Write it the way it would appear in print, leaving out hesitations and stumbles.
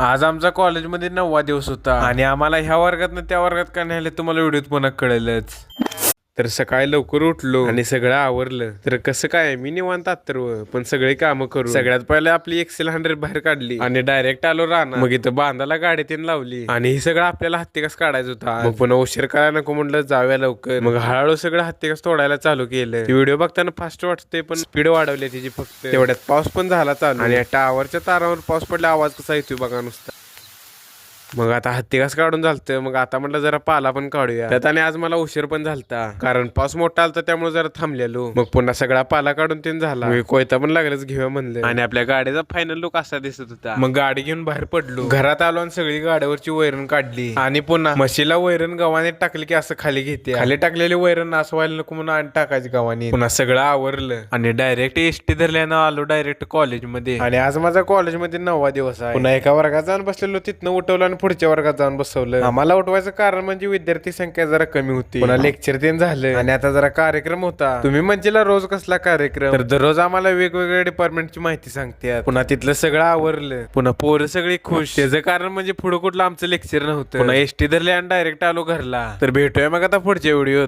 आज आमचा कॉलेजमध्ये 9वा दिवस होता आणि आम्हाला ह्या वर्गात त्या वर्गात का नाही तुम्हाला व्हिडिओत पुन्हा कळेलच. तर सकाळी लवकर उठलो आणि सगळं आवरलं. तर कसं काय मी निवांत आत्तरव पण सगळी कामं करू. सगळ्यात पहिले आपली एक्सेल 100 बाहेर काढली आणि डायरेक्ट आलो राहणार. मग इथं बांधाला गाडी तीन लावली आणि हे सगळं आपल्याला हत्तीकास काढायचं होता. मग पुन्हा उशीर करायला नको म्हटलं, जाऊया लवकर. मग हळूहळू सगळं हत्तीकास तोडायला चालू केलं. व्हिडिओ बघताना फास्ट वाटते पण स्पीड वाढवली तिची फक्त. तेवढ्यात पाऊस पण झाला चालू आणि टावरच्या तारावर पाऊस पडला आवाज कसा येतोय बघा नुसता. मग आता हत्तीघास काढून झालतं. मग आता म्हटलं जरा पाला पण काढूया. त्यात आणि आज मला उशीर पण झालता कारण पाऊस मोठा आलता त्यामुळे जरा थांबलेलो. मग पुन्हा सगळा पाला काढून तीन झाला. कोयता पण लागलंच घेऊया म्हणलं आणि आपल्या गाडीचा फायनल लुक असा दिसत होता. मग गाडी घेऊन बाहेर पडलो. घरात आलो आणि सगळी गाडीवरची वैरण काढली आणि पुन्हा म्हशीला वैरण गव्हाने टाकली की असं खाली घेते. खाली टाकलेली वैरण नास व्हायला नको म्हणून आणि टाकायची गव्हाने. पुन्हा सगळं आवरलं आणि डायरेक्ट एसटी धरल्यानं आलो डायरेक्ट कॉलेजमध्ये. आणि आज माझा कॉलेजमध्ये 9वा दिवस आहे. पुन्हा एका वर्गात जाऊन बसलेलो, तिथनं उठवलं आणि पुढच्या वर्गात जाऊन बसवलं. आम्हाला उठवायचं कारण म्हणजे विद्यार्थी संख्या जरा कमी होती. पुन्हा लेक्चर तेन झालं आणि आता जरा कार्यक्रम होता. तुम्ही म्हणजे रोज कसला कार्यक्रम, तर दररोज आम्हाला वेगवेगळ्या डिपार्टमेंटची माहिती सांगतात. पुन्हा तिथलं सगळं आवरलं. पुन्हा पोरं सगळी खुश. त्याचं कारण म्हणजे पुढे कुठलं आमचं लेक्चर नव्हतं. पुन्हा एसटी धरले आणि डायरेक्ट आलो घरला. तर भेटूया मग आता पुढच्या व्हिडिओत.